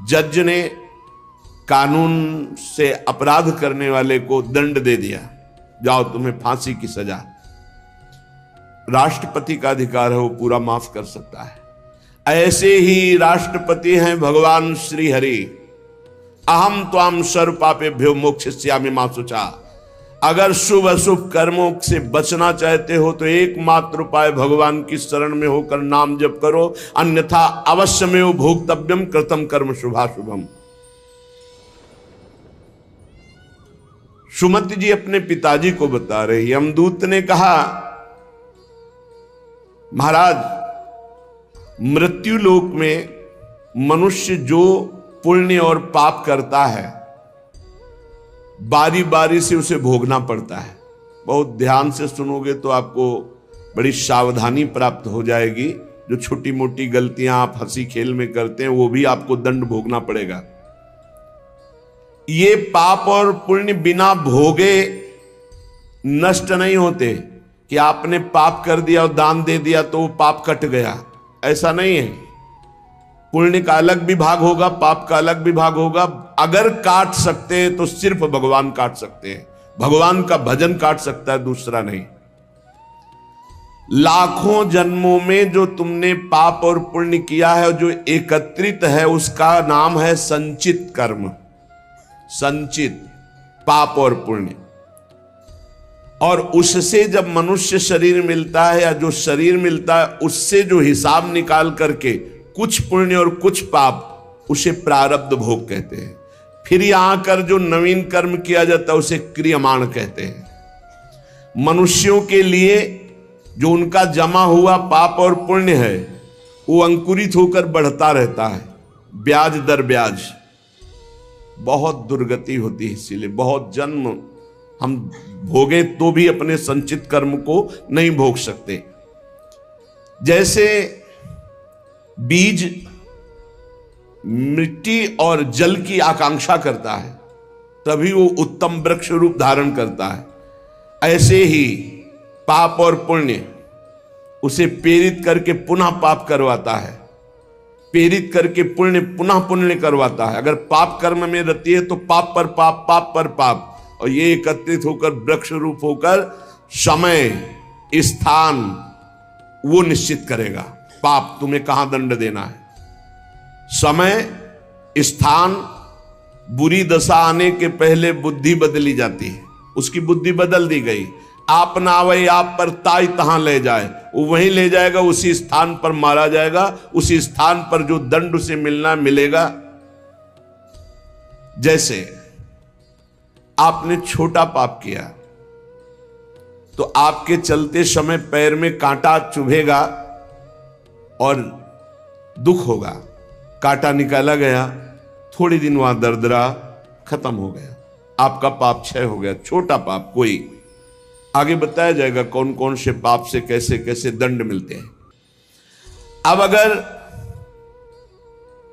जज ने कानून से अपराध करने वाले को दंड दे दिया, जाओ तुम्हें फांसी की सजा। राष्ट्रपति का अधिकार है, वो पूरा माफ कर सकता है। ऐसे ही राष्ट्रपति हैं भगवान श्री हरि। अहम त्वाम सर्व पापेभ्यो मोक्षयिष्यामि मा शुचा। अगर शुभ अशुभ कर्मों से बचना चाहते हो तो एकमात्र उपाय भगवान की शरण में होकर नाम जप करो, अन्यथा अवश्यमेव भोक्तव्यम कृतम कर्म शुभाशुभम। सुमति जी अपने पिताजी को बता रही, यमदूत ने कहा महाराज, मृत्यु लोक में मनुष्य जो पुण्य और पाप करता है बारी बारी से उसे भोगना पड़ता है। बहुत ध्यान से सुनोगे तो आपको बड़ी सावधानी प्राप्त हो जाएगी। जो छोटी मोटी गलतियां आप हंसी खेल में करते हैं वो भी आपको दंड भोगना पड़ेगा। ये पाप और पुण्य बिना भोगे नष्ट नहीं होते कि आपने पाप कर दिया और दान दे दिया तो वो पाप कट गया, ऐसा नहीं है। पुण्य का अलग विभाग होगा, पाप का अलग विभाग होगा। अगर काट सकते हैं तो सिर्फ भगवान काट सकते हैं। भगवान का भजन काट सकता है, दूसरा नहीं। लाखों जन्मों में जो तुमने पाप और पुण्य किया है, जो एकत्रित है, उसका नाम है संचित कर्म। संचित पाप और पुण्य। और उससे जब मनुष्य शरीर मिलता है या जो शरीर मिलता है, उससे जो हिसाब निकाल करके कुछ पुण्य और कुछ पाप, उसे प्रारब्ध भोग कहते हैं। फिर यहां आकर जो नवीन कर्म किया जाता है उसे क्रियमाण कहते हैं। मनुष्यों के लिए जो उनका जमा हुआ पाप और पुण्य है वो अंकुरित होकर बढ़ता रहता है, ब्याज दर ब्याज। बहुत दुर्गति होती है, इसीलिए बहुत जन्म हम भोगे तो भी अपने संचित कर्म को नहीं भोग सकते। जैसे बीज मिट्टी और जल की आकांक्षा करता है तभी वो उत्तम वृक्ष रूप धारण करता है, ऐसे ही पाप और पुण्य उसे प्रेरित करके पुनः पाप करवाता है, प्रेरित करके पुण्य पुनः पुण्य करवाता है। अगर पाप कर्म में रहती है तो पाप पर पाप, पाप पर पाप, और ये एकत्रित होकर वृक्ष रूप होकर समय स्थान वो निश्चित करेगा। पाप तुम्हें कहां दंड देना है, समय स्थान। बुरी दशा आने के पहले बुद्धि बदली जाती है, उसकी बुद्धि बदल दी गई। आप ना आवे आप पर ताई तहां ले जाए, वो वहीं ले जाएगा, उसी स्थान पर मारा जाएगा, उसी स्थान पर जो दंड उसे मिलना मिलेगा। जैसे आपने छोटा पाप किया तो आपके चलते समय पैर में कांटा चुभेगा और दुख होगा। कांटा निकाला गया, थोड़ी दिन वहां दर्द रहा, खत्म हो गया, आपका पाप क्षय हो गया। छोटा पाप कोई, आगे बताया जाएगा कौन कौन से पाप से कैसे कैसे दंड मिलते हैं। अब अगर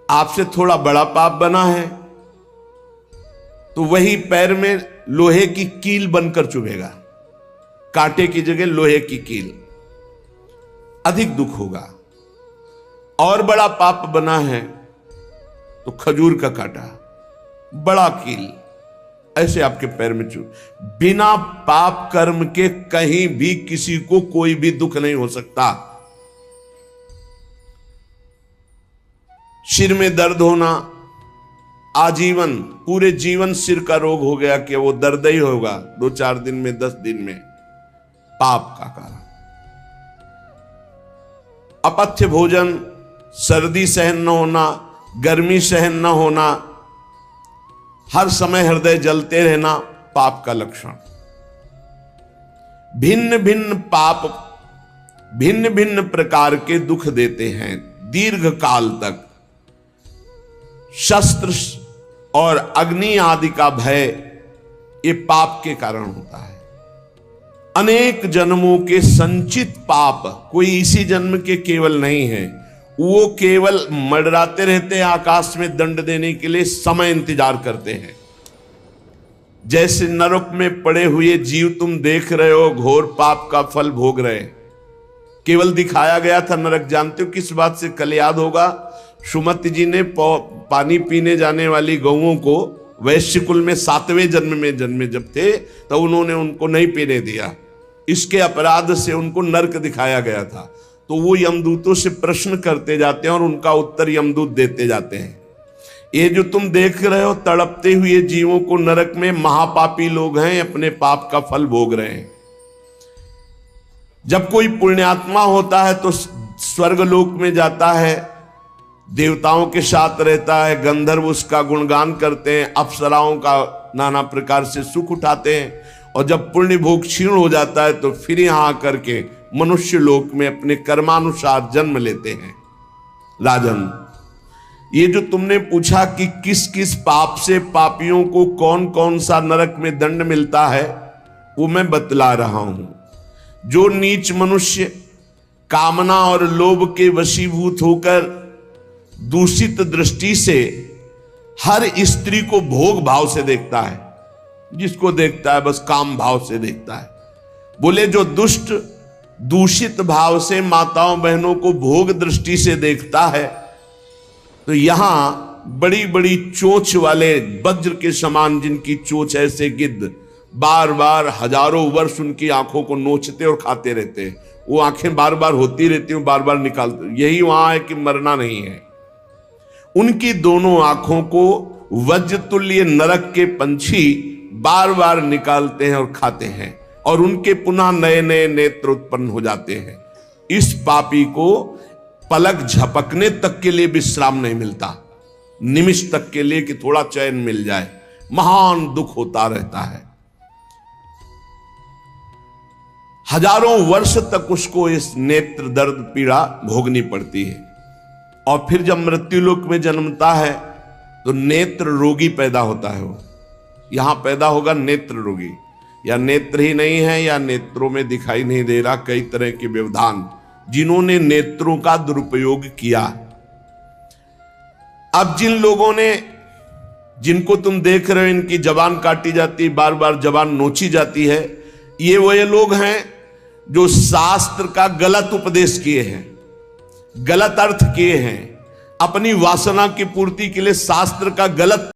आपसे थोड़ा बड़ा पाप बना है तो वही पैर में लोहे की कील बनकर चुभेगा, कांटे की जगह लोहे की कील, अधिक दुख होगा। और बड़ा पाप बना है तो खजूर का कांटा, बड़ा कील, ऐसे आपके पैर में चुभ। बिना पाप कर्म के कहीं भी किसी को कोई भी दुख नहीं हो सकता। सिर में दर्द होना, आजीवन पूरे जीवन सिर का रोग हो गया कि वो दर्द ही होगा 2-4 दिन में, 10 दिन में, पाप का कारण। अपथ्य भोजन, सर्दी सहन न होना, गर्मी सहन न होना, हर समय हृदय जलते रहना, पाप का लक्षण। भिन्न भिन्न पाप भिन्न भिन्न प्रकार के दुख देते हैं दीर्घ काल तक। शस्त्र और अग्नि आदि का भय ये पाप के कारण होता है। अनेक जन्मों के संचित पाप कोई इसी जन्म के केवल नहीं है, वो केवल मंडराते रहते हैं आकाश में दंड देने के लिए, समय इंतजार करते हैं। जैसे नरक में पड़े हुए जीव तुम देख रहे हो, घोर पाप का फल भोग रहे, केवल दिखाया गया था नरक। जानते हो किस बात से? कल याद होगा, सुमति जी ने पानी पीने जाने वाली गौओं को वैश्य कुल में 7वें जन्म में जन्मे जब थे तो उन्होंने उनको नहीं पीने दिया। इसके अपराध से उनको नरक दिखाया गया था। तो वो यमदूतों से प्रश्न करते जाते हैं और उनका उत्तर यमदूत देते जाते हैं। ये जो तुम देख रहे हो तड़पते हुए जीवों को नरक में, महापापी लोग हैं, अपने पाप का फल भोग रहे हैं। जब कोई पुण्यात्मा होता है तो स्वर्गलोक में जाता है, देवताओं के साथ रहता है, गंधर्व उसका गुणगान करते हैं, अप्सराओं का नाना प्रकार से सुख उठाते हैं। और जब पुण्य भोग क्षीण हो जाता है तो फिर यहां आकर के मनुष्य लोक में अपने कर्मानुसार जन्म लेते हैं। राजन, ये जो तुमने पूछा कि किस किस पाप से पापियों को कौन कौन सा नरक में दंड मिलता है, वो मैं बतला रहा हूं। जो नीच मनुष्य कामना और लोभ के वशीभूत होकर दूषित दृष्टि से हर स्त्री को भोग भाव से देखता है, जिसको देखता है बस काम भाव से देखता है। बोले जो दुष्ट दूषित भाव से माताओं बहनों को भोग दृष्टि से देखता है, तो यहां बड़ी बड़ी चोंच वाले वज्र के समान जिनकी चोंच ऐसे गिद्ध बार बार हजारों वर्ष उनकी आंखों को नोचते और खाते रहते हैं। वो आंखें बार बार होती रहती हैं, बार बार निकालते। यही वहां है कि मरना नहीं है। उनकी दोनों आंखों को वज्रतुल्य नरक के पंछी बार बार निकालते हैं और खाते हैं, और उनके पुनः नए नए नेत्र उत्पन्न हो जाते हैं। इस पापी को पलक झपकने तक के लिए विश्राम नहीं मिलता, निमिष तक के लिए कि थोड़ा चैन मिल जाए, महान दुख होता रहता है। हजारों वर्ष तक उसको इस नेत्र दर्द पीड़ा भोगनी पड़ती है। और फिर जब मृत्युलोक में जन्मता है तो नेत्र रोगी पैदा होता है। वो यहां पैदा होगा नेत्र रोगी, या नेत्र ही नहीं है या नेत्रों में दिखाई नहीं दे रहा, कई तरह के व्यवधान, जिन्होंने नेत्रों का दुरुपयोग किया। अब जिन लोगों ने, जिनको तुम देख रहे हो इनकी जबान काटी जाती, बार बार जबान नोची जाती है, ये वो लोग हैं जो शास्त्र का गलत उपदेश किए हैं, गलत अर्थ किए हैं, अपनी वासना की पूर्ति के लिए शास्त्र का गलत